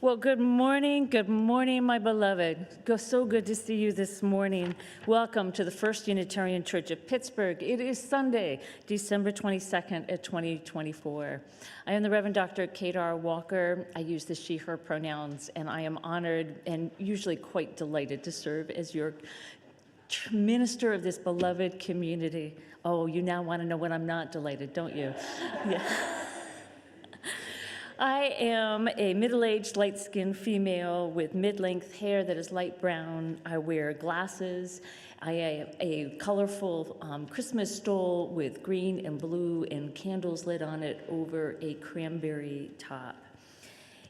Well, good morning, my beloved. So good to see you this morning. Welcome to the First Unitarian Church of Pittsburgh. It is Sunday, December 22nd at 2024. I am the Reverend Dr. Kate R. Walker. I use the she, her pronouns, and I am honored and usually quite delighted to serve as your minister of this beloved community. Oh, you now want to know when I'm not delighted, don't you? Yeah. I am a middle-aged, light-skinned female with mid-length hair that is light brown. I wear glasses. I have a colorful Christmas stole with green and blue and candles lit on it over a cranberry top.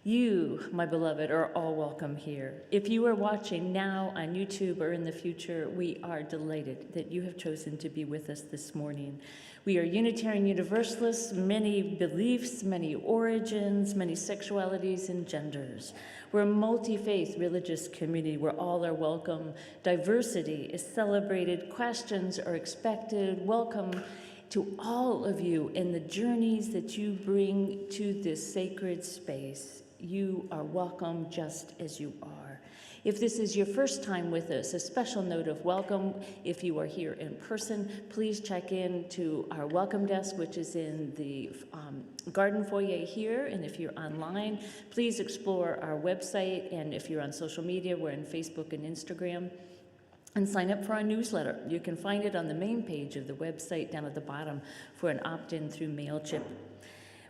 You, my beloved, are all welcome here. If you are watching now on YouTube or in the future, we are delighted that you have chosen to be with us this morning. We are Unitarian Universalists, many beliefs, many origins, many sexualities and genders. We're a multi-faith religious community where all are welcome. Diversity is celebrated, questions are expected. Welcome to all of you in the journeys that you bring to this sacred space. You are welcome just as you are. If this is your first time with us, a special note of welcome. If you are here in person, please check in to our welcome desk, which is in the garden foyer here. And if you're online, please explore our website. And if you're on social media, we're on Facebook and Instagram. And sign up for our newsletter. You can find it on the main page of the website down at the bottom for an opt-in through MailChimp.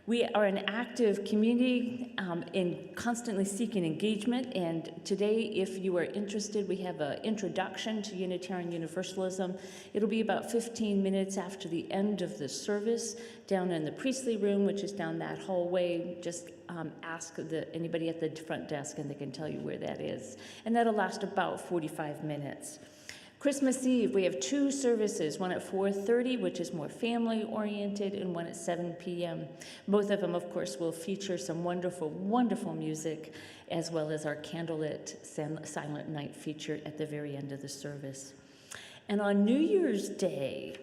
We are an active community in constantly seeking engagement, and today, if you are interested, we have an introduction to Unitarian Universalism. It'll be about 15 minutes after the end of the service down in the Priestley Room, which is down that hallway. Just ask anybody at the front desk and they can tell you where that is. And that'll last about 45 minutes. Christmas Eve, we have two services, one at 4:30, which is more family-oriented, and one at 7 p.m. Both of them, of course, will feature some wonderful, wonderful music, as well as our candlelit silent night feature at the very end of the service. And on New Year's Day,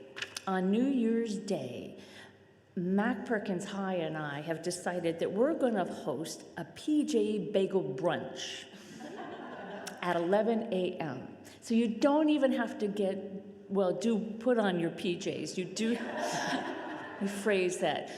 Mac Perkins High and I have decided that we're going to host a PJ Bagel brunch at 11 a.m. So you don't even have to do put on your PJs. You do rephrase that.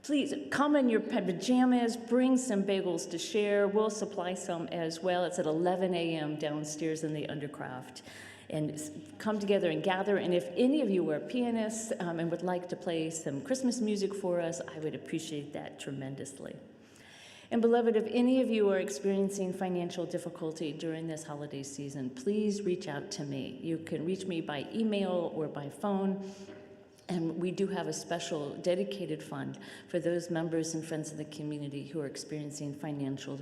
Please come in your pajamas, bring some bagels to share. We'll supply some as well. It's at 11 a.m. downstairs in the Undercroft. And come together and gather. And if any of you are pianists and would like to play some Christmas music for us, I would appreciate that tremendously. And beloved, if any of you are experiencing financial difficulty during this holiday season, please reach out to me. You can reach me by email or by phone. And we do have a special dedicated fund for those members and friends of the community who are experiencing financial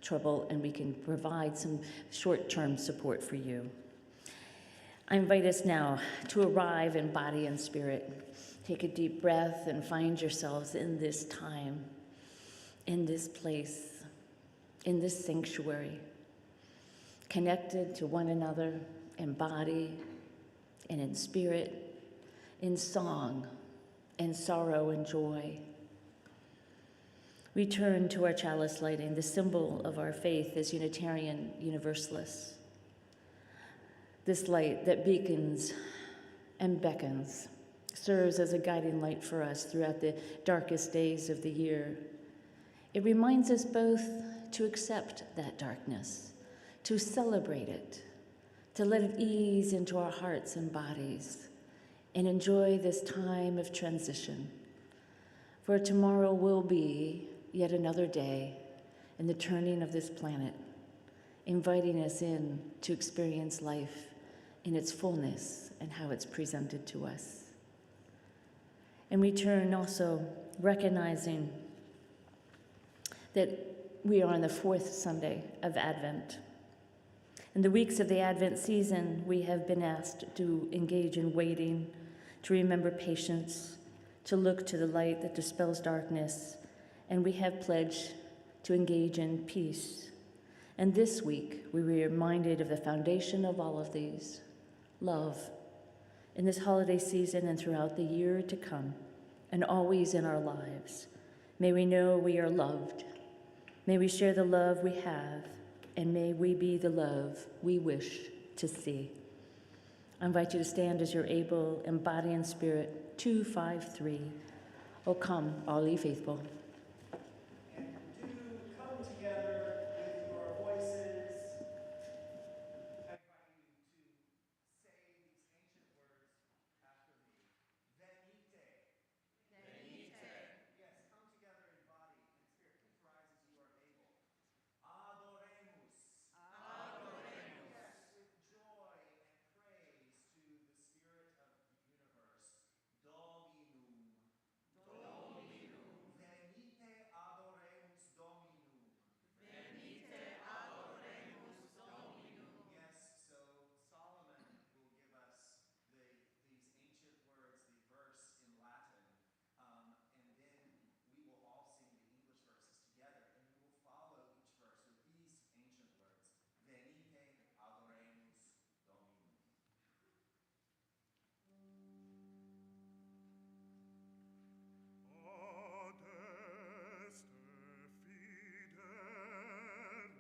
trouble, and we can provide some short-term support for you. I invite us now to arrive in body and spirit. Take a deep breath and find yourselves in this time, in this place, in this sanctuary, connected to one another in body and in spirit, in song, in sorrow and joy. We turn to our chalice lighting, the symbol of our faith as Unitarian Universalists. This light that beacons and beckons serves as a guiding light for us throughout the darkest days of the year. It reminds us both to accept that darkness, to celebrate it, to let it ease into our hearts and bodies, and enjoy this time of transition. For tomorrow will be yet another day in the turning of this planet, inviting us in to experience life in its fullness and how it's presented to us. And we turn also recognizing that we are on the fourth Sunday of Advent. In the weeks of the Advent season, we have been asked to engage in waiting, to remember patience, to look to the light that dispels darkness, and we have pledged to engage in peace. And this week, we were reminded of the foundation of all of these, love, in this holiday season and throughout the year to come, and always in our lives. May we know we are loved, May we share the love we have, and may we be the love we wish to see. I invite you to stand as you're able, in body and spirit, 253. O come, all ye faithful. And do come together with your voices. I invite you to say these ancient words after me. Venite. Venite. Yes, come together in body and spirit. Please rise as you are able. Adoremus. Adoremus. Yes, with joy and praise to the Spirit of the universe. Dominum. Dominum. Venite adoremus Dominum. Venite adoremus Dominum. Yes, so Solomon will give us these ancient words, the verse in Latin, and then we will all sing the English verses together, and we will follow each verse with these ancient words. Venite adoremus Dominum. Adeste fideles,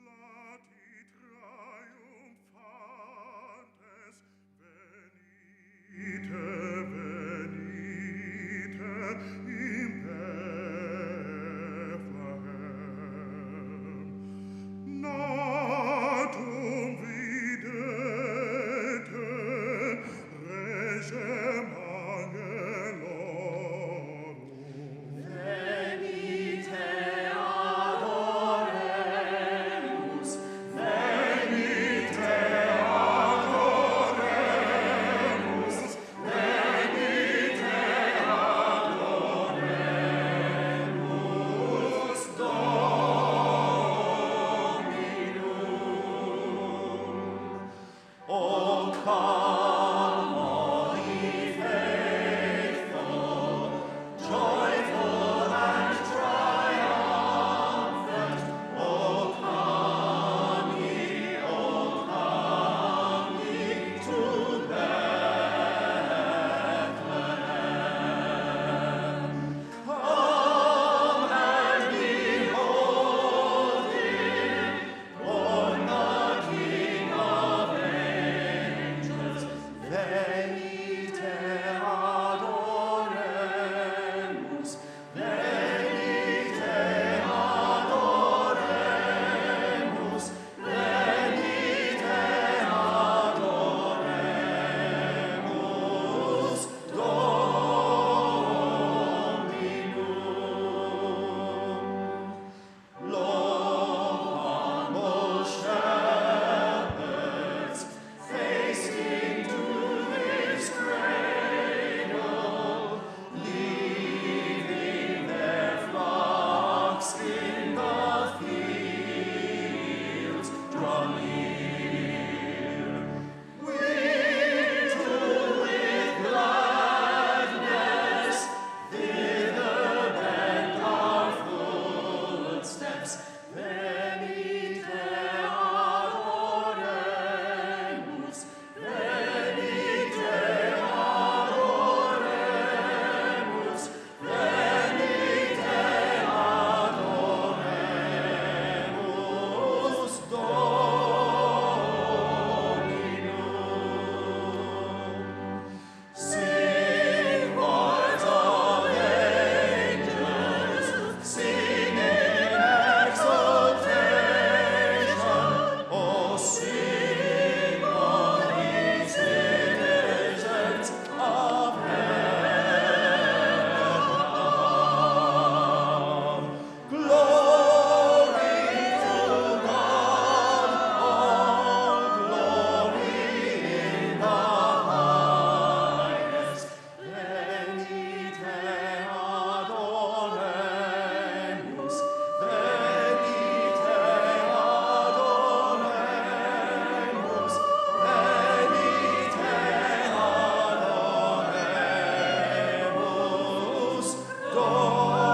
lati triumphantes, venite, venite in Bethlehem. Natum videte, regem angelorum. Venite adoremus, venite adoremus, venite adoremus Dominum. O come, all ye faithful, joyful and triumphant. O come ye to Bethlehem. Come and behold him, born the King of angels. Venite adoremus, venite adoremus, venite adoremus Dominum. Lo, humble shepherds, hasting to this cradle, leaving their flocks in the fields, draw near. We too with gladness thither bend our footsteps. Venite adoremus, venite adoremus, venite adoremus Dominum. Sing, choirs of angels, sing in exultation. Oh, sing, all ye citizens of heaven. Glory to God, all glory in the highest. Venite adoremus, venite adoremus, venite adoremus Dominum.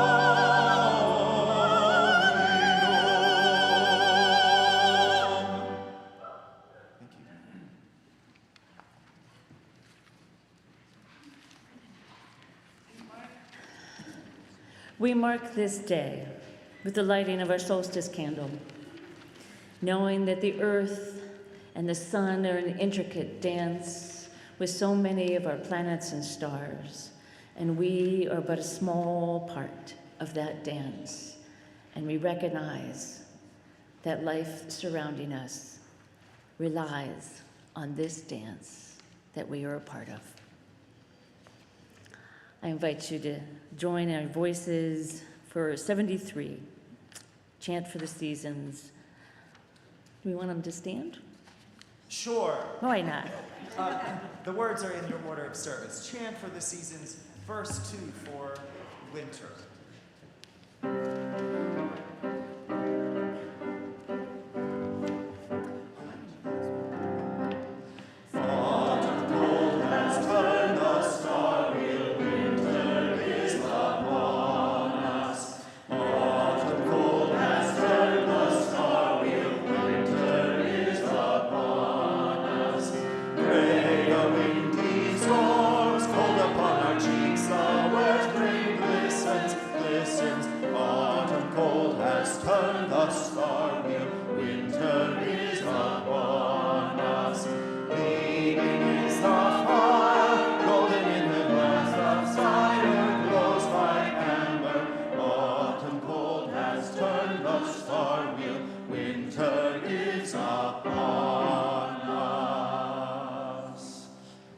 Thank you. We mark this day with the lighting of our solstice candle, knowing that the earth and the sun are an intricate dance with so many of our planets and stars, and we are but a small part of that dance, and we recognize that life surrounding us relies on this dance that we are a part of. I invite you to join our voices for 73, Chant for the Seasons. Do we want them to stand? Sure. Why not? The words are in your order of service. Chant for the Seasons, verse 2 for winter.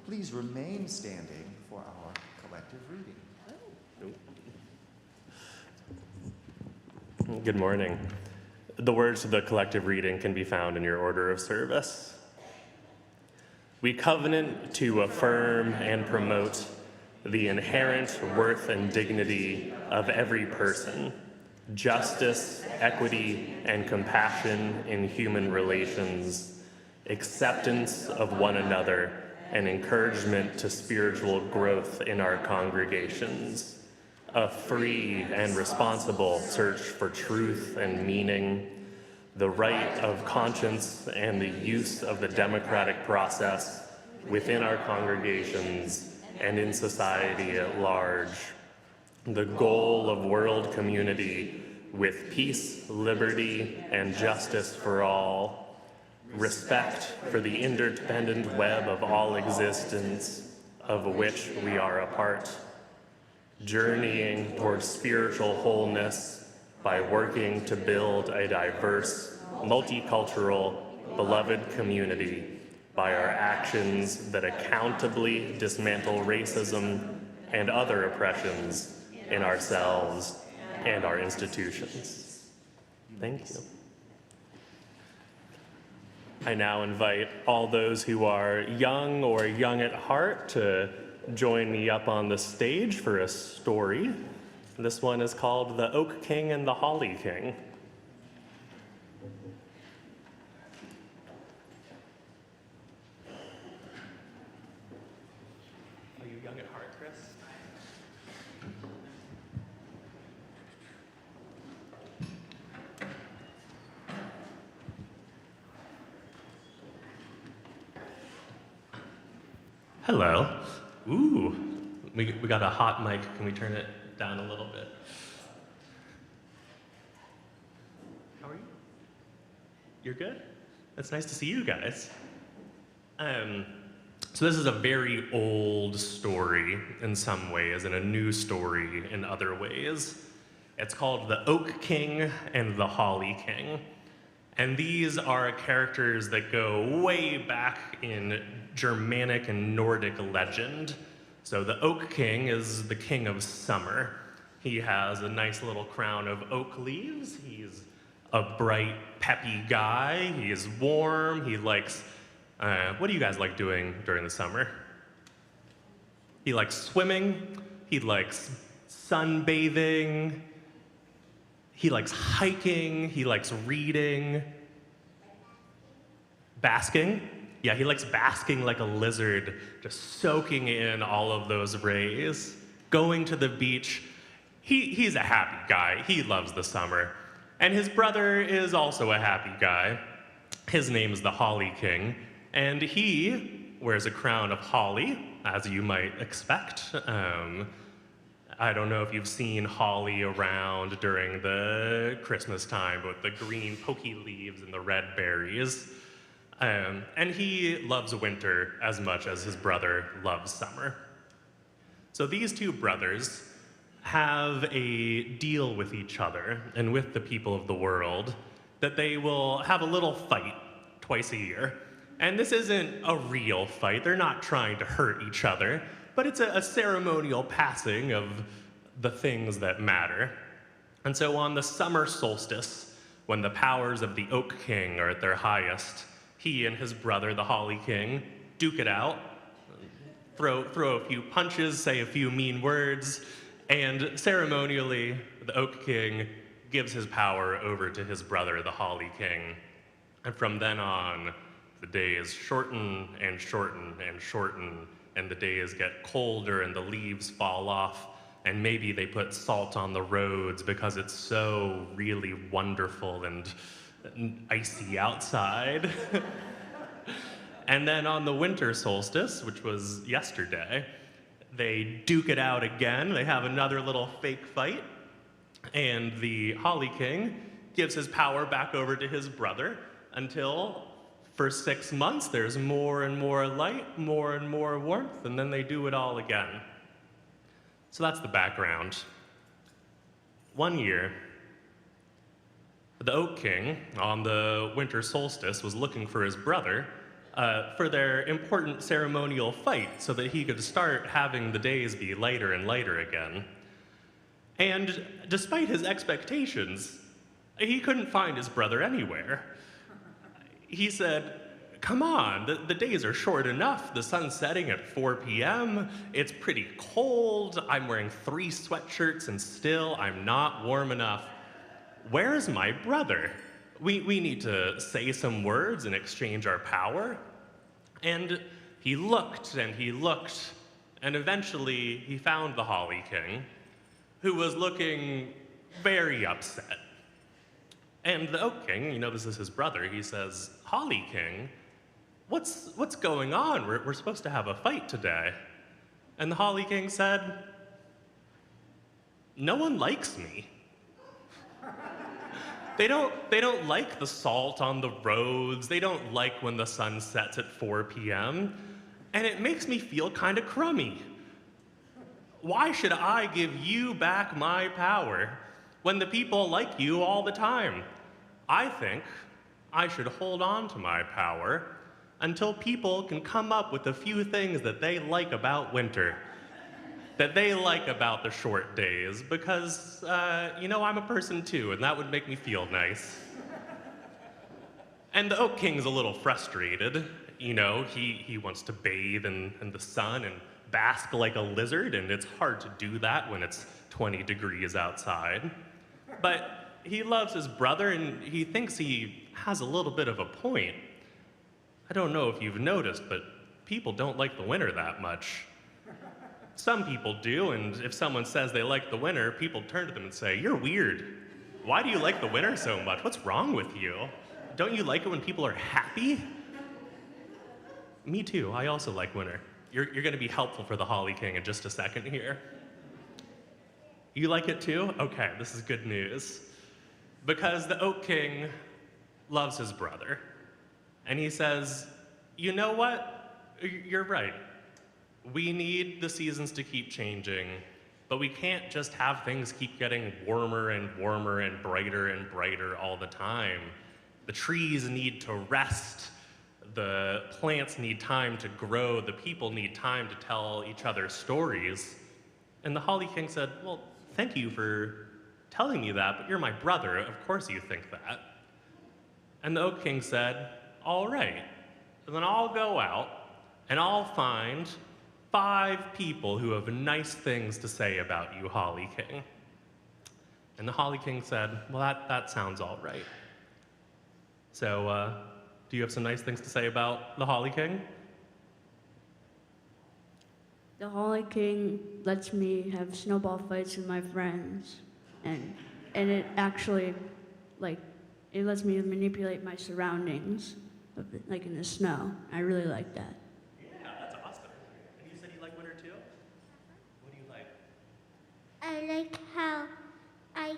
Please remain standing for our collective reading. Good morning. The words of the collective reading can be found in your order of service. We covenant to affirm and promote the inherent worth and dignity of every person, justice, equity, and compassion in human relations, acceptance of one another, and encouragement to spiritual growth in our congregations, a free and responsible search for truth and meaning, the right of conscience and the use of the democratic process within our congregations and in society at large, the goal of world community with peace, liberty, and justice for all, respect for the interdependent web of all existence of which we are a part, journeying towards spiritual wholeness by working to build a diverse, multicultural, beloved community by our actions that accountably dismantle racism and other oppressions in ourselves and our institutions. Thank you. I now invite all those who are young or young at heart to join me up on the stage for a story. This one is called The Oak King and the Holly King. Are you young at heart, Chris? Hello. Ooh, we got a hot mic. Can we turn it down a little bit? How are you? You're good? It's nice to see you guys. So this is a very old story in some ways and a new story in other ways. It's called The Oak King and the Holly King. And these are characters that go way back in Germanic and Nordic legend. So the Oak King is the king of summer. He has a nice little crown of oak leaves. He's a bright, peppy guy. He is warm. He likes, what do you guys like doing during the summer? He likes swimming. He likes sunbathing. He likes hiking. He likes reading. Basking. Yeah, he likes basking like a lizard, just soaking in all of those rays. Going to the beach. He's a happy guy. He loves the summer. And his brother is also a happy guy. His name is the Holly King, and he wears a crown of holly, as you might expect. I don't know if you've seen holly around during the Christmas time with the green pokey leaves and the red berries. And he loves winter as much as his brother loves summer. So these two brothers have a deal with each other and with the people of the world that they will have a little fight twice a year. And this isn't a real fight, they're not trying to hurt each other, but it's a ceremonial passing of the things that matter. And so on the summer solstice, when the powers of the Oak King are at their highest, he and his brother, the Holly King, duke it out, throw a few punches, say a few mean words, and ceremonially, the Oak King gives his power over to his brother, the Holly King. And from then on, the days shorten and shorten and shorten, and the days get colder and the leaves fall off, and maybe they put salt on the roads because it's so really wonderful and icy outside. And then on the winter solstice, which was yesterday, they duke it out again. They have another little fake fight, and the Holly King gives his power back over to his brother until, for 6 months, there's more and more light, more and more warmth, and then they do it all again. So that's the background. One year, the Oak King, on the winter solstice, was looking for his brother for their important ceremonial fight so that he could start having the days be lighter and lighter again. And despite his expectations, he couldn't find his brother anywhere. He said, "Come on, the days are short enough. The sun's setting at 4 p.m. It's pretty cold. I'm wearing 3 sweatshirts and still I'm not warm enough. Where's my brother? We need to say some words and exchange our power." And he looked and he looked, and eventually he found the Holly King, who was looking very upset. And the Oak King, this is his brother, he says, "Holly King, what's going on? We're supposed to have a fight today." And the Holly King said, "No one likes me. They don't like the salt on the roads. They don't like when the sun sets at 4 p.m. And it makes me feel kind of crummy. Why should I give you back my power when the people like you all the time? I think I should hold on to my power until people can come up with a few things that they like about winter, that they like about the short days, because, I'm a person too, and that would make me feel nice." And the Oak King's a little frustrated. He wants to bathe in the sun and bask like a lizard, and it's hard to do that when it's 20 degrees outside. But he loves his brother, and he thinks he has a little bit of a point. I don't know if you've noticed, but people don't like the winter that much. Some people do, and if someone says they like the winter, people turn to them and say, "You're weird. Why do you like the winter so much? What's wrong with you? Don't you like it when people are happy?" Me too, I also like winter. You're going to be helpful for the Holly King in just a second here. You like it too? Okay, this is good news. Because the Oak King loves his brother. And he says, "You know what? You're right. We need the seasons to keep changing, but we can't just have things keep getting warmer and warmer and brighter all the time. The trees need to rest. The plants need time to grow. The people need time to tell each other stories." And the Holly King said, "Well, thank you for telling me that, but you're my brother. Of course you think that." And the Oak King said, "All right, then I'll go out and I'll find 5 people who have nice things to say about you, Holly King." And the Holly King said, "Well, that sounds all right. So, do you have some nice things to say about the Holly King?" The Holly King lets me have snowball fights with my friends, and it actually, it lets me manipulate my surroundings, like in the snow. I really like that. Yeah, that's awesome. And you said you like winter too? What do you like? like how I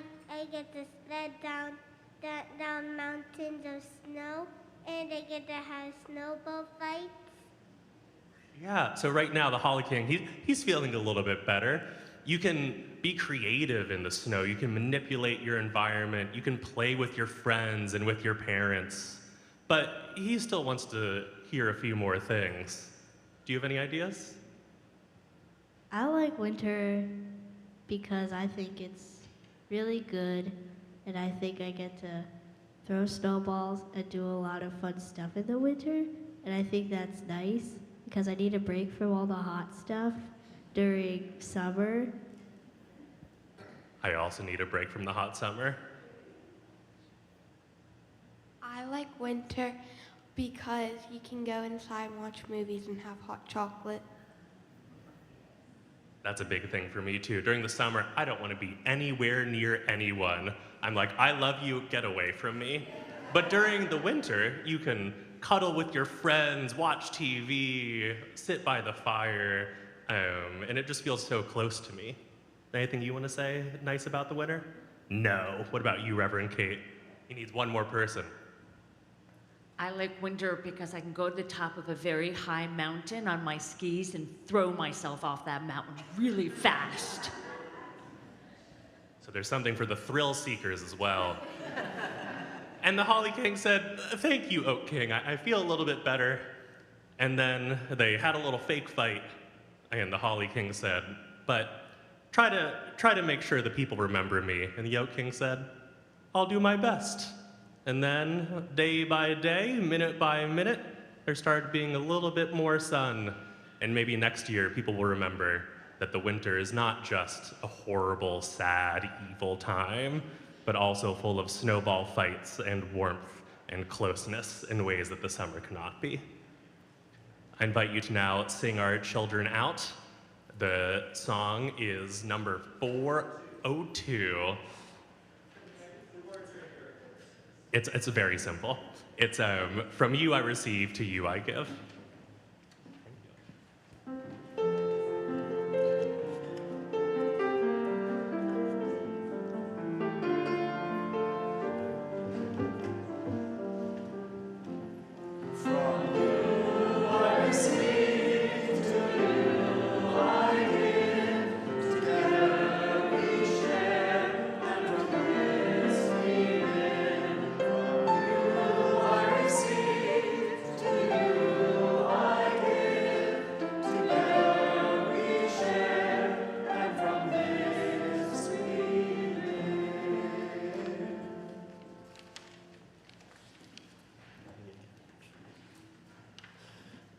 get to sled down mountains of snow, and I get to have snowball fights. Yeah, so right now the Holly King, he's feeling a little bit better. You can be creative in the snow. You can manipulate your environment. You can play with your friends and with your parents. But he still wants to hear a few more things. Do you have any ideas? I like winter because I think it's really good, and I think I get to throw snowballs and do a lot of fun stuff in the winter, and I think that's nice because I need a break from all the hot stuff during summer. I also need a break from the hot summer. I like winter because you can go inside and watch movies and have hot chocolate. That's a big thing for me too. During the summer, I don't want to be anywhere near anyone. I'm like, I love you, get away from me. But during the winter, you can cuddle with your friends, watch TV, sit by the fire, and it just feels so close to me. Anything you want to say nice about the winter? No. What about you, Reverend Kate? He needs one more person. I like winter because I can go to the top of a very high mountain on my skis and throw myself off that mountain really fast. So there's something for the thrill seekers as well. And the Holly King said, thank you, Oak King. I feel a little bit better. And then they had a little fake fight. And the Holly King said, but try to make sure the people remember me. And the Oak King said, I'll do my best. And then, day by day, minute by minute, there started being a little bit more sun. And maybe next year, people will remember that the winter is not just a horrible, sad, evil time, but also full of snowball fights and warmth and closeness in ways that the summer cannot be. I invite you to now sing our children out. The song is number 402. It's very simple. It's from you I receive, to you I give.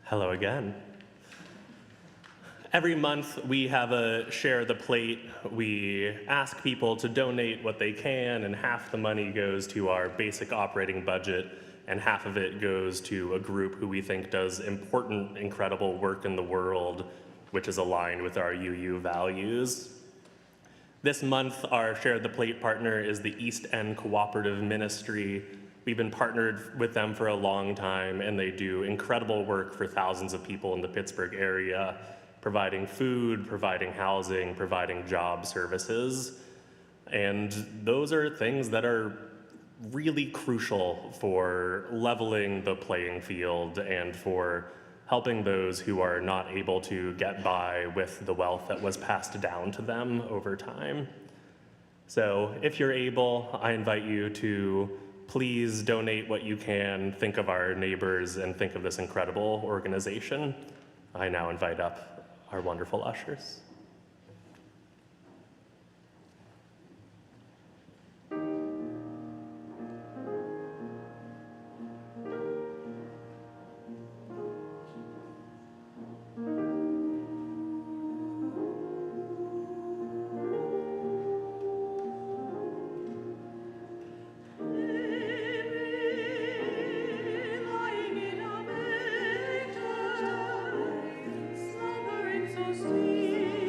Hello again. Every month we have a Share the Plate. We ask people to donate what they can, and half the money goes to our basic operating budget, and half of it goes to a group who we think does important, incredible work in the world, which is aligned with our UU values. This month, our Share the Plate partner is the East End Cooperative Ministry. We've been partnered with them for a long time, and they do incredible work for thousands of people in the Pittsburgh area, providing food, providing housing, providing job services. And those are things that are really crucial for leveling the playing field and for helping those who are not able to get by with the wealth that was passed down to them over time. So if you're able, I invite you to please donate what you can, think of our neighbors, and think of this incredible organization. I now invite up our wonderful ushers. Slumbering so sweet.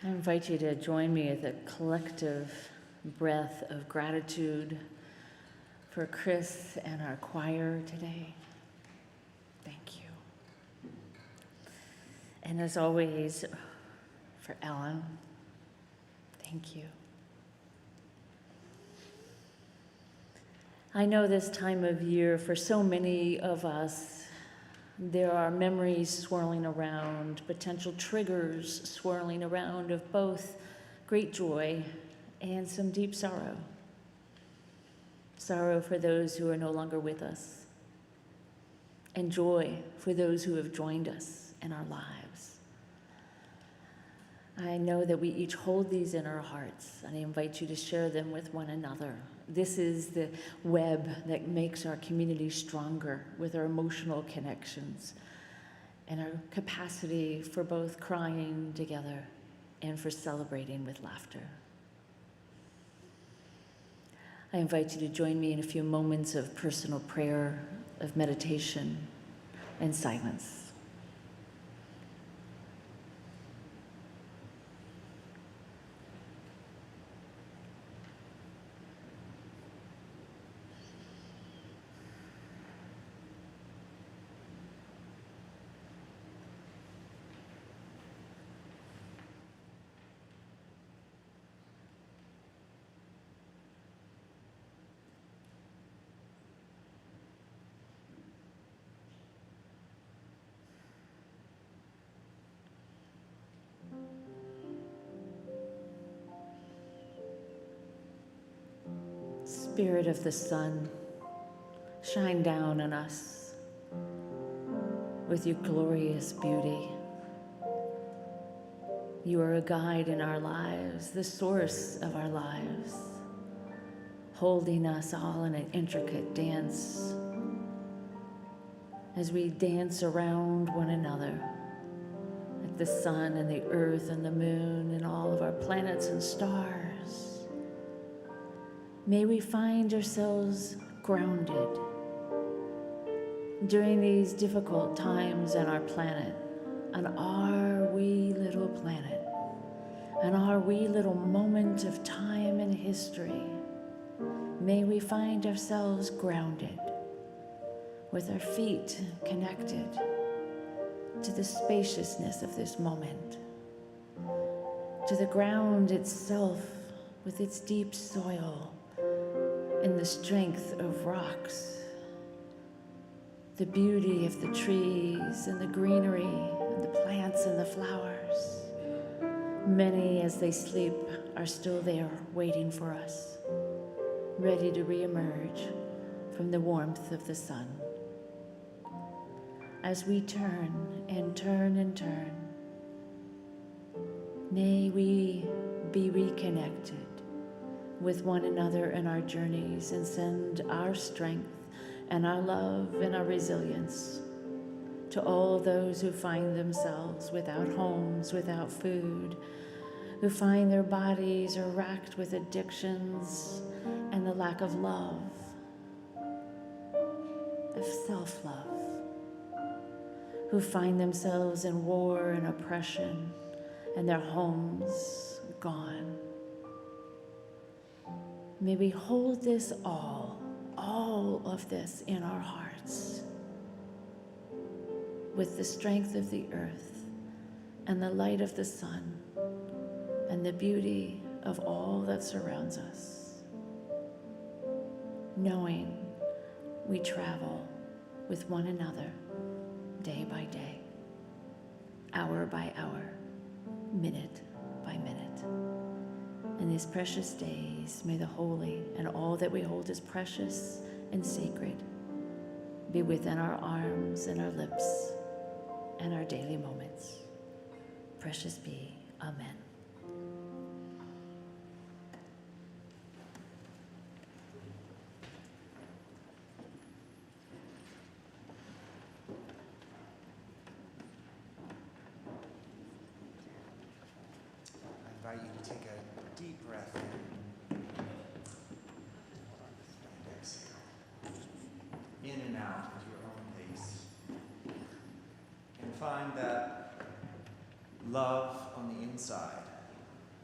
I invite you to join me with a collective breath of gratitude for Chris and our choir today. Thank you. And as always, for Ellen, thank you. I know this time of year, for so many of us, there are memories swirling around, potential triggers swirling around of both great joy and some deep sorrow. Sorrow for those who are no longer with us, and joy for those who have joined us in our lives. I know that we each hold these in our hearts, and I invite you to share them with one another. This is the web that makes our community stronger, with our emotional connections and our capacity for both crying together and for celebrating with laughter. I invite you to join me in a few moments of personal prayer, of meditation, and silence. Spirit of the sun, shine down on us with your glorious beauty. You are a guide in our lives, the source of our lives, holding us all in an intricate dance as we dance around one another, like the sun and the earth and the moon and all of our planets and stars. May we find ourselves grounded during these difficult times on our planet, on our wee little planet, on our wee little moment of time and history. May we find ourselves grounded, with our feet connected to the spaciousness of this moment, to the ground itself with its deep soil and the strength of rocks, the beauty of the trees and the greenery and the plants and the flowers. Many, as they sleep, are still there waiting for us, ready to reemerge from the warmth of the sun. As we turn and turn and turn, may we be reconnected with one another in our journeys and send our strength and our love and our resilience to all those who find themselves without homes, without food, who find their bodies are racked with addictions and the lack of love, of self-love, who find themselves in war and oppression and their homes gone. May we hold this all of this in our hearts, with the strength of the earth and the light of the sun and the beauty of all that surrounds us, knowing we travel with one another day by day, hour by hour, minute by minute. In these precious days, may the holy and all that we hold as precious and sacred be within our arms and our lips and our daily moments. Precious be. Amen. I invite you to take a deep breath in. And exhale. In and out at your own pace. And find that love on the inside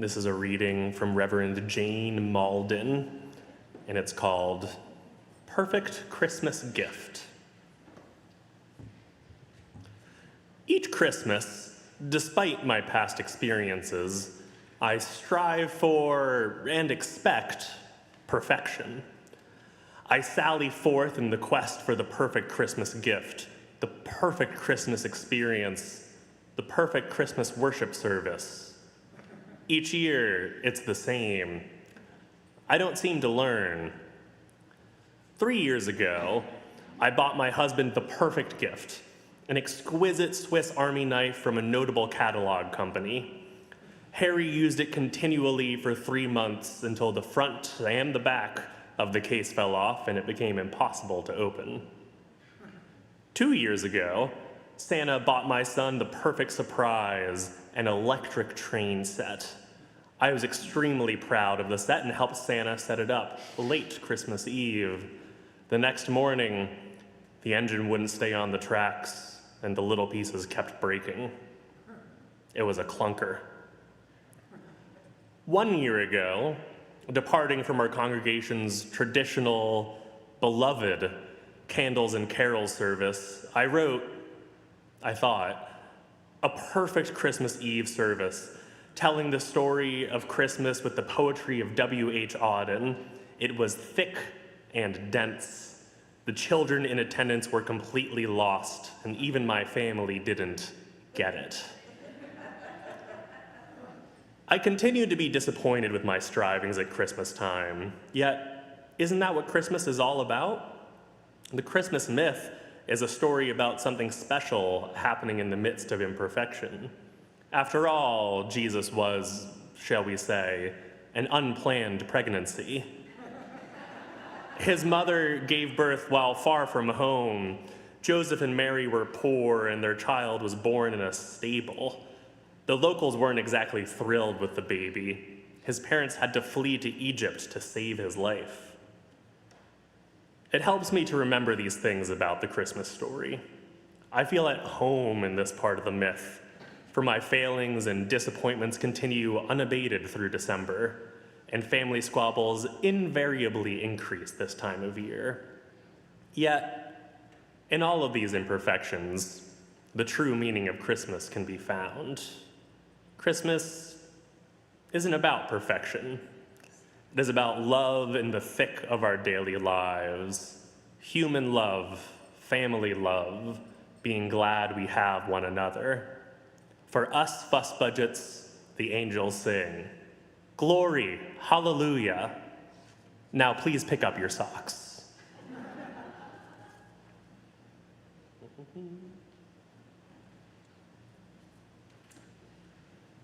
This is a reading from Reverend Jane Malden, and it's called Perfect Christmas Gift. Each Christmas, despite my past experiences, I strive for and expect perfection. I sally forth in the quest for the perfect Christmas gift, the perfect Christmas experience, the perfect Christmas worship service. Each year, it's the same. I don't seem to learn. 3 years ago, I bought my husband the perfect gift, an exquisite Swiss Army knife from a notable catalog company. Harry used it continually for 3 months until the front and the back of the case fell off and it became impossible to open. 2 years ago, Santa bought my son the perfect surprise, an electric train set. I was extremely proud of the set and helped Santa set it up late Christmas Eve. The next morning, the engine wouldn't stay on the tracks and the little pieces kept breaking. It was a clunker. 1 year ago, departing from our congregation's traditional, beloved candles and carols service, I wrote, I thought, a perfect Christmas Eve service, telling the story of Christmas with the poetry of W.H. Auden. It was thick and dense. The children in attendance were completely lost, and even my family didn't get it. I continue to be disappointed with my strivings at Christmas time, yet isn't that what Christmas is all about? The Christmas myth is a story about something special happening in the midst of imperfection. After all, Jesus was, shall we say, an unplanned pregnancy. His mother gave birth while far from home. Joseph and Mary were poor, and their child was born in a stable. The locals weren't exactly thrilled with the baby. His parents had to flee to Egypt to save his life. It helps me to remember these things about the Christmas story. I feel at home in this part of the myth, for my failings and disappointments continue unabated through December, and family squabbles invariably increase this time of year. Yet, in all of these imperfections, the true meaning of Christmas can be found. Christmas isn't about perfection. It is about love in the thick of our daily lives, human love, family love, being glad we have one another. For us fuss budgets, the angels sing, "Glory, hallelujah." Now please pick up your socks.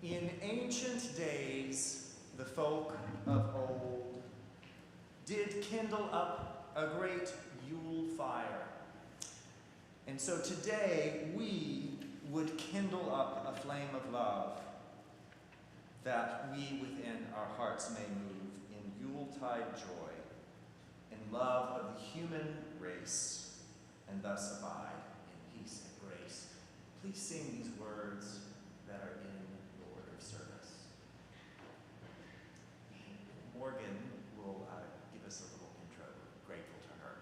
In ancient days, the folk of old did kindle up a great Yule fire. And so today we would kindle up a flame of love that we within our hearts may move in Yuletide joy, in love of the human race, and thus abide in peace and grace. Please sing these words that are in the order of service. Morgan will give us a little intro. We're grateful to her.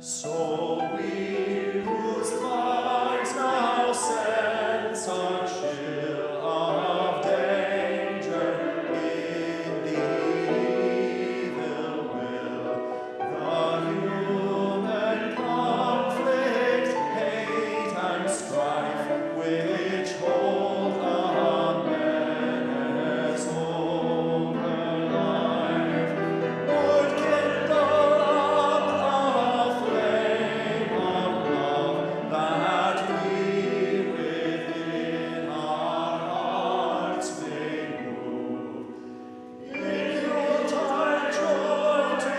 So we whose minds now sense our chill of danger in the evil will, the human conflict, hate and strife, which hold a menace over life, would kindle up a flame of love that we within our hearts may move. In Yuletide joy to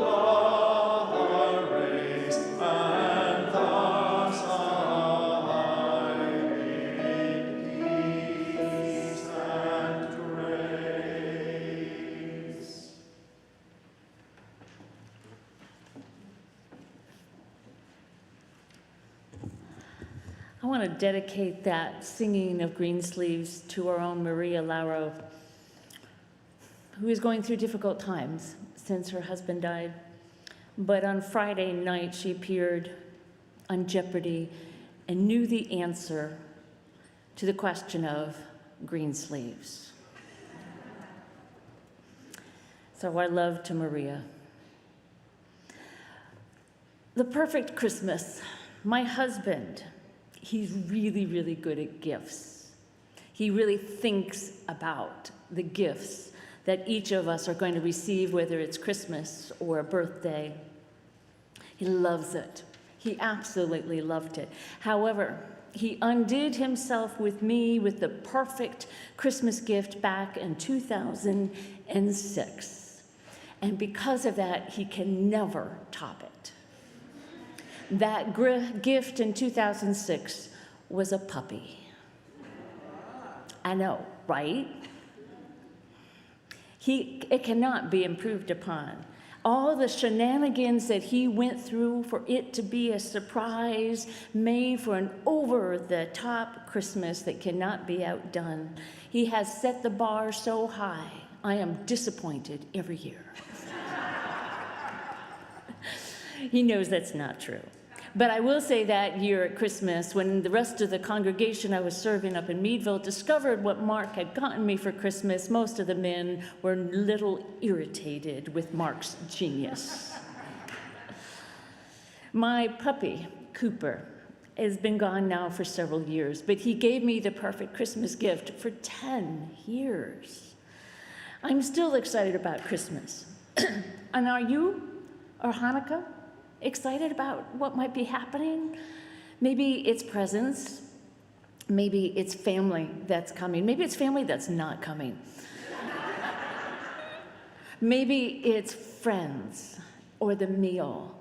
love our race, and thus abide in peace and grace. I want to dedicate that singing of Greensleeves to our own Maria Lauro, who is going through difficult times since her husband died. But on Friday night, she appeared on Jeopardy and knew the answer to the question of Greensleeves. So our love to Maria. The perfect Christmas. My husband, he's really, really good at gifts. He really thinks about the gifts that each of us are going to receive, whether it's Christmas or a birthday. He loves it. He absolutely loved it. However, he undid himself with me with the perfect Christmas gift back in 2006. And because of that, he can never top it. That gift in 2006 was a puppy. I know, right? It cannot be improved upon. All the shenanigans that he went through for it to be a surprise made for an over-the-top Christmas that cannot be outdone. He has set the bar so high, I am disappointed every year. He knows that's not true. But I will say that year at Christmas, when the rest of the congregation I was serving up in Meadville discovered what Mark had gotten me for Christmas, most of the men were a little irritated with Mark's genius. My puppy, Cooper, has been gone now for several years, but he gave me the perfect Christmas gift for 10 years. I'm still excited about Christmas. And are you, or Hanukkah? Excited about what might be happening? Maybe it's presents. Maybe it's family that's coming. Maybe it's family that's not coming. Maybe it's friends or the meal.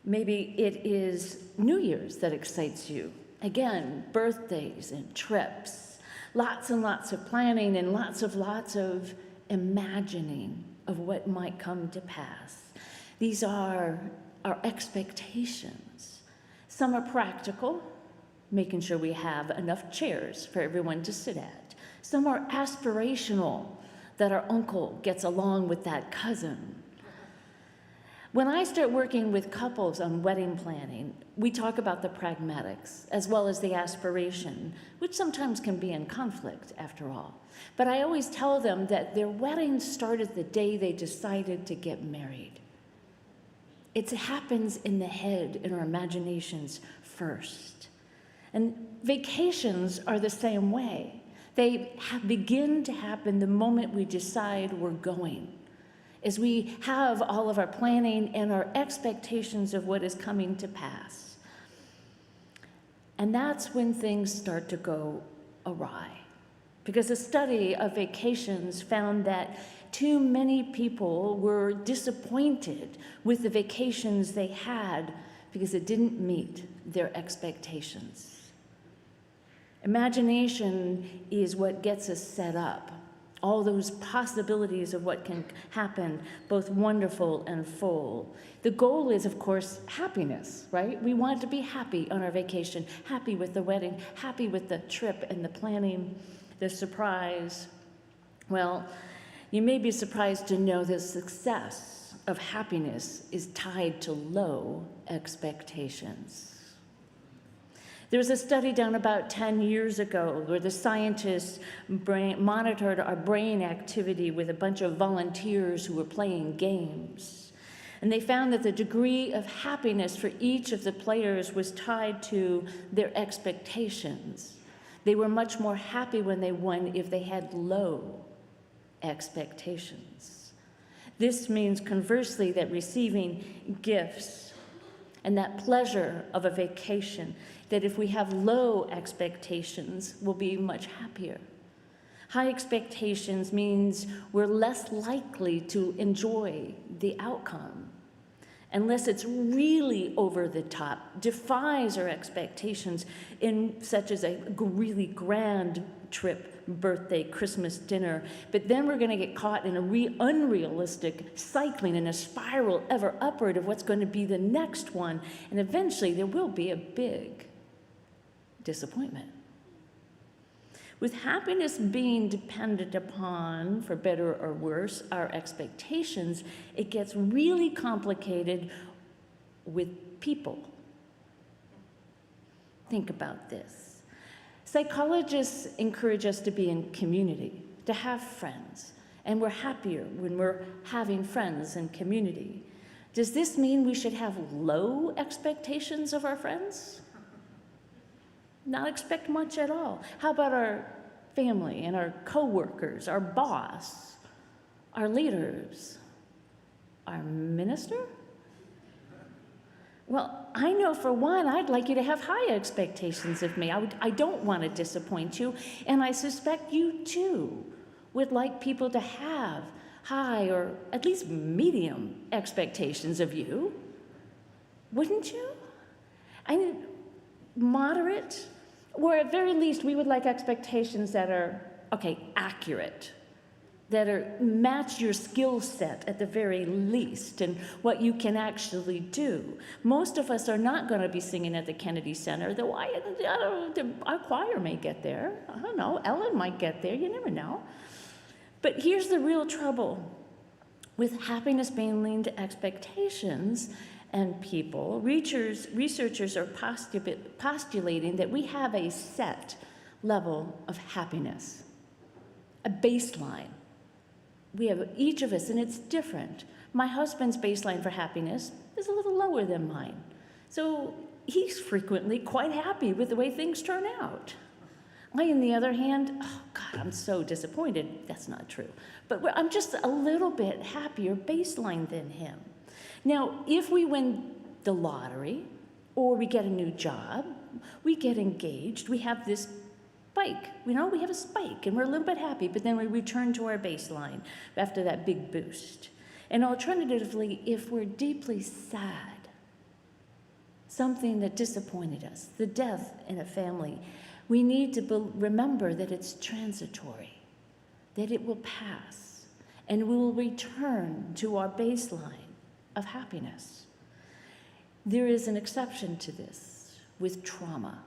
Maybe it is New Year's that excites you. Again, birthdays and trips. Lots and lots of planning and lots of imagining of what might come to pass. These are our expectations. Some are practical, making sure we have enough chairs for everyone to sit at. Some are aspirational, that our uncle gets along with that cousin. When I start working with couples on wedding planning, we talk about the pragmatics as well as the aspiration, which sometimes can be in conflict after all. But I always tell them that their wedding started the day they decided to get married. It happens in the head, in our imaginations first. And vacations are the same way. They begin to happen the moment we decide we're going, as we have all of our planning and our expectations of what is coming to pass. And that's when things start to go awry. Because a study of vacations found that too many people were disappointed with the vacations they had because it didn't meet their expectations. Imagination is what gets us set up. All those possibilities of what can happen, both wonderful and full. The goal is, of course, happiness, right? We want to be happy on our vacation, happy with the wedding, happy with the trip and the planning, the surprise. Well, you may be surprised to know that success of happiness is tied to low expectations. There was a study done about 10 years ago where the scientists monitored our brain activity with a bunch of volunteers who were playing games. And they found that the degree of happiness for each of the players was tied to their expectations. They were much more happy when they won if they had low expectations. This means, conversely, that receiving gifts and that pleasure of a vacation, that if we have low expectations, we'll be much happier. High expectations means we're less likely to enjoy the outcome unless it's really over the top, defies our expectations in such as a really grand trip, birthday, Christmas dinner, but then we're going to get caught in a unrealistic cycling in a spiral ever upward of what's going to be the next one, and eventually there will be a big disappointment. With happiness being dependent upon, for better or worse, our expectations, it gets really complicated with people. Think about this. Psychologists encourage us to be in community, to have friends, and we're happier when we're having friends and community. Does this mean we should have low expectations of our friends? Not expect much at all. How about our family and our coworkers, our boss, our leaders, our minister? Well, I know for one, I'd like you to have high expectations of me. I don't want to disappoint you, and I suspect you too would like people to have high or at least medium expectations of you. Wouldn't you? I mean, moderate, or at very least, we would like expectations that are, accurate, that are match your skill set at the very least and what you can actually do. Most of us are not going to be singing at the Kennedy Center, though our choir may get there. I don't know, Ellen might get there, you never know. But here's the real trouble. With happiness being linked to expectations and people, researchers are postulating that we have a set level of happiness, a baseline. We have each of us, and it's different. My husband's baseline for happiness is a little lower than mine. So he's frequently quite happy with the way things turn out. I, on the other hand, I'm so disappointed. That's not true. But I'm just a little bit happier baseline than him. Now, if we win the lottery, or we get a new job, we get engaged, we have this spike. We have a spike, and we're a little bit happy, but then we return to our baseline after that big boost. And alternatively, if we're deeply sad, something that disappointed us, the death in a family, we need to remember that it's transitory, that it will pass, and we will return to our baseline of happiness. There is an exception to this with trauma.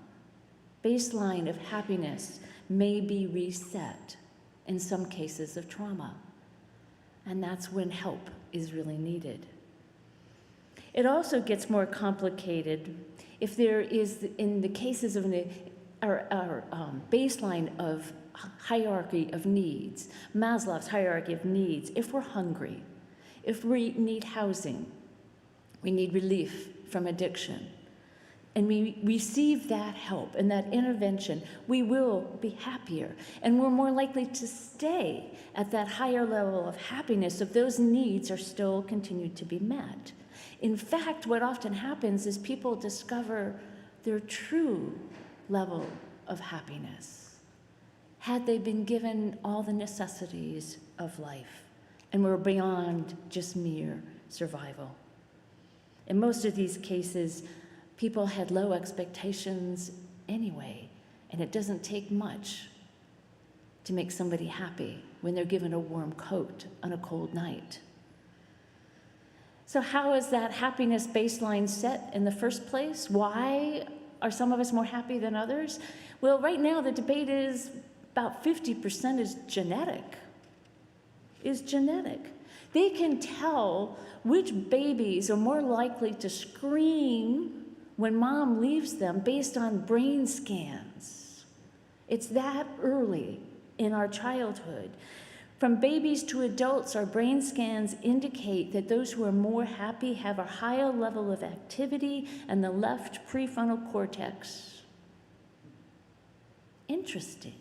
Baseline of happiness may be reset in some cases of trauma, and that's when help is really needed. It also gets more complicated if there is, in the cases of our baseline of hierarchy of needs, Maslow's hierarchy of needs, if we're hungry, if we need housing, we need relief from addiction, and we receive that help and that intervention, we will be happier, and we're more likely to stay at that higher level of happiness if those needs are still continued to be met. In fact, what often happens is people discover their true level of happiness had they been given all the necessities of life and were beyond just mere survival. In most of these cases, people had low expectations anyway, and it doesn't take much to make somebody happy when they're given a warm coat on a cold night. So how is that happiness baseline set in the first place? Why are some of us more happy than others? Well, right now the debate is about 50% is genetic. They can tell which babies are more likely to scream when mom leaves them based on brain scans. It's that early in our childhood. From babies to adults, our brain scans indicate that those who are more happy have a higher level of activity in the left prefrontal cortex. Interesting.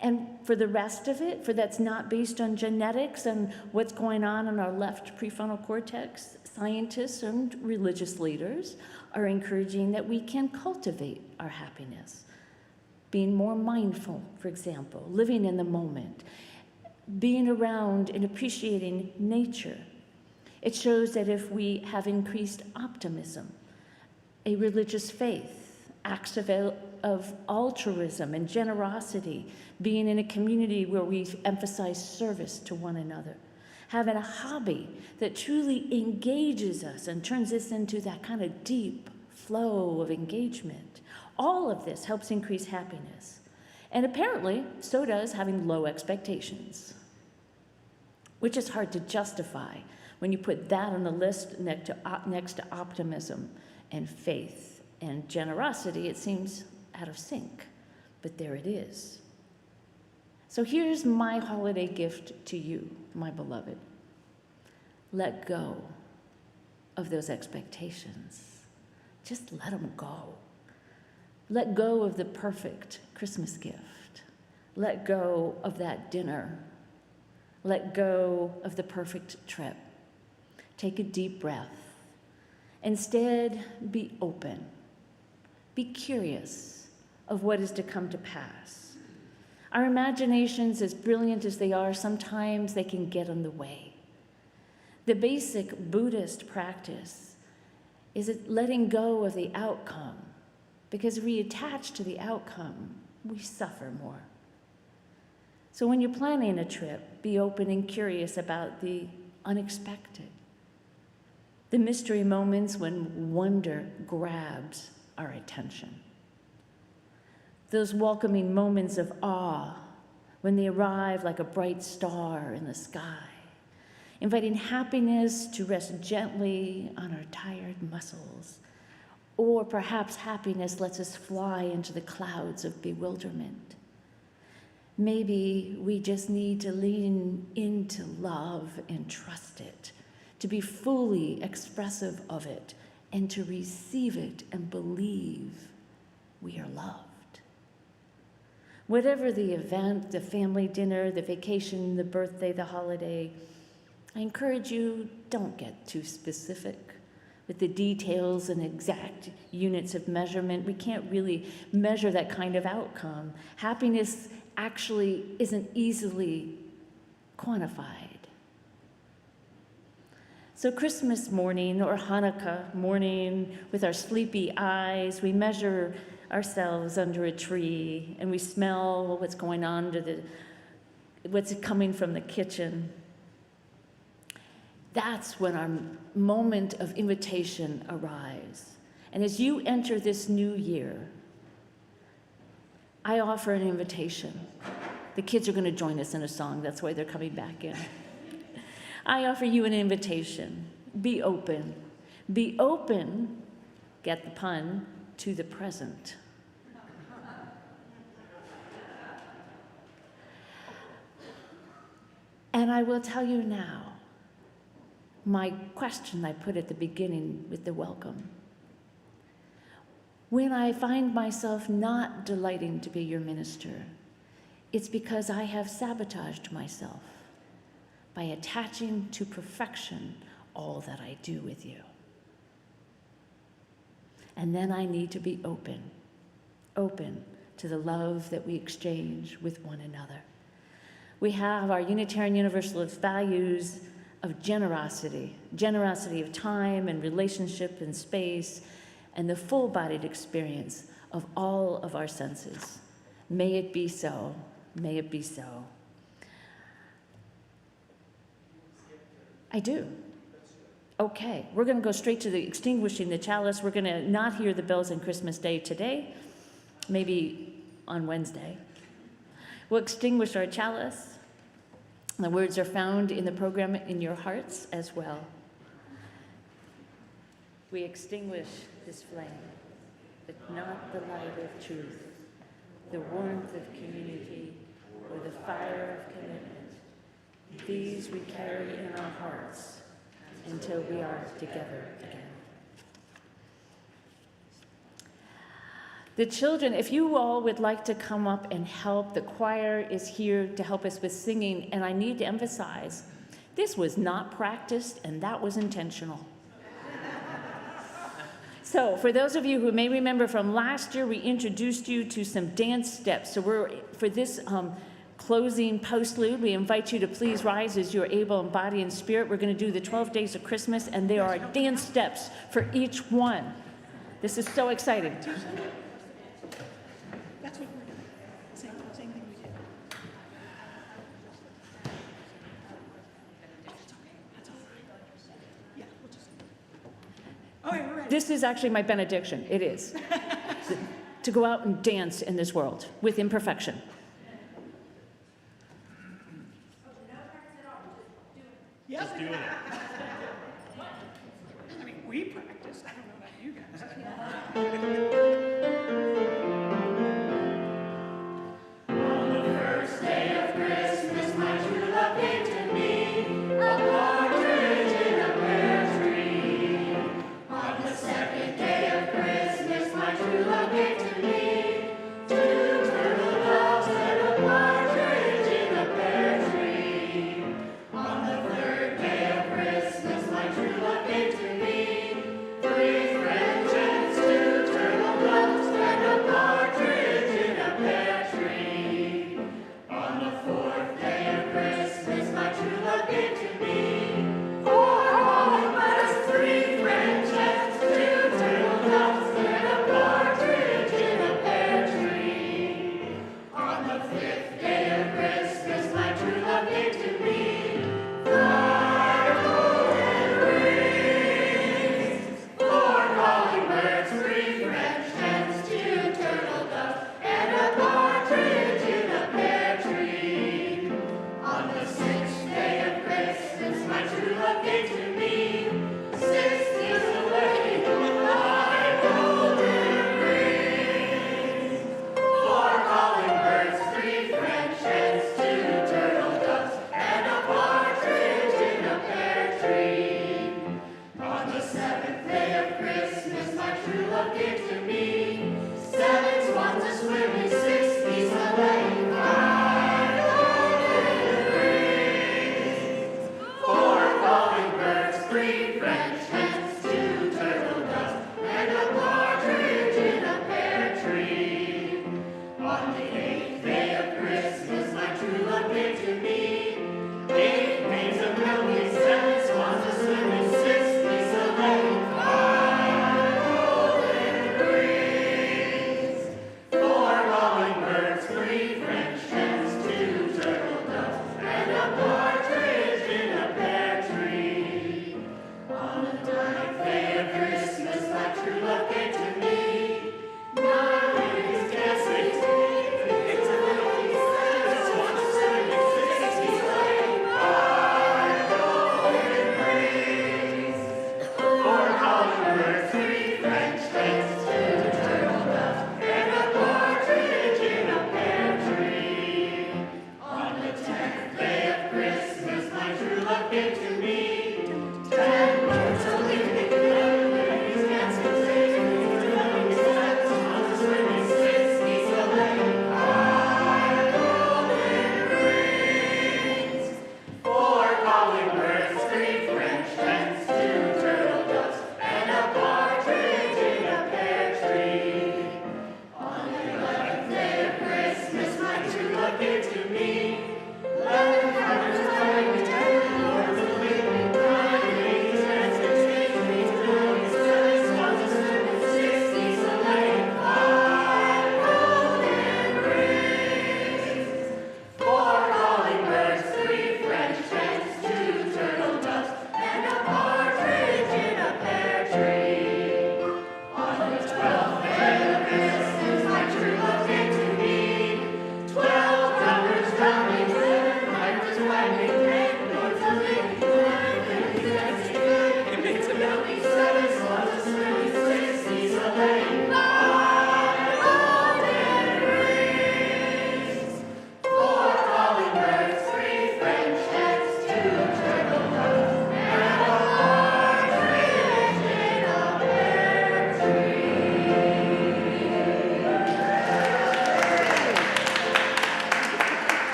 And for the rest of it, for that's not based on genetics and what's going on in our left prefrontal cortex, scientists and religious leaders are encouraging that we can cultivate our happiness. Being more mindful, for example, living in the moment, being around and appreciating nature. It shows that if we have increased optimism, a religious faith, acts of altruism and generosity, being in a community where we emphasize service to one another, having a hobby that truly engages us and turns us into that kind of deep flow of engagement. All of this helps increase happiness. And apparently, so does having low expectations, which is hard to justify when you put that on the list next to optimism and faith and generosity. It seems out of sync, but there it is. So here's my holiday gift to you, my beloved. Let go of those expectations. Just let them go. Let go of the perfect Christmas gift. Let go of that dinner. Let go of the perfect trip. Take a deep breath. Instead, be open. Be curious of what is to come to pass. Our imaginations, as brilliant as they are, sometimes they can get in the way. The basic Buddhist practice is letting go of the outcome, because if we attach to the outcome, we suffer more. So when you're planning a trip, be open and curious about the unexpected, the mystery moments when wonder grabs our attention, those welcoming moments of awe when they arrive like a bright star in the sky, inviting happiness to rest gently on our tired muscles. Or perhaps happiness lets us fly into the clouds of bewilderment. Maybe we just need to lean into love and trust it, to be fully expressive of it, and to receive it and believe we are loved. Whatever the event, the family dinner, the vacation, the birthday, the holiday, I encourage you, don't get too specific with the details and exact units of measurement. We can't really measure that kind of outcome. Happiness actually isn't easily quantified. So Christmas morning or Hanukkah morning, with our sleepy eyes, we measure ourselves under a tree and we smell what's going on what's coming from the kitchen. That's when our moment of invitation arrives. And as you enter this new year, I offer an invitation. The kids are going to join us in a song. That's why they're coming back in. I offer you an invitation. Be open. Be open, get the pun, to the present. And I will tell you now, my question I put at the beginning with the welcome. When I find myself not delighting to be your minister, it's because I have sabotaged myself by attaching to perfection all that I do with you. And then I need to be open to the love that we exchange with one another. We have our Unitarian Universalist values of generosity of time and relationship and space, and the full-bodied experience of all of our senses. May it be so. May it be so. I do. Okay, we're going to go straight to the extinguishing the chalice. We're going to not hear the bells on Christmas Day today, maybe on Wednesday. We'll extinguish our chalice. The words are found in the program in your hearts as well. We extinguish this flame, but not the light of truth, the warmth of community, or the fire of commitment. These we carry in our hearts until we are together again. The children, if you all would like to come up and help, the choir is here to help us with singing, and I need to emphasize, this was not practiced, and that was intentional. So for those of you who may remember from last year, we introduced you to some dance steps. So for this closing postlude, we invite you to please rise as you're able in body and spirit. We're going to do the 12 days of Christmas, and there are dance steps for each one. This is so exciting. That's what we're doing. Same thing we did. That's okay. That's all right. Yeah, we'll just. Okay, we're ready. This is actually my benediction. It is. To go out and dance in this world with imperfection. Yeah. Just doing it. I mean, we practiced. I don't know about you guys. French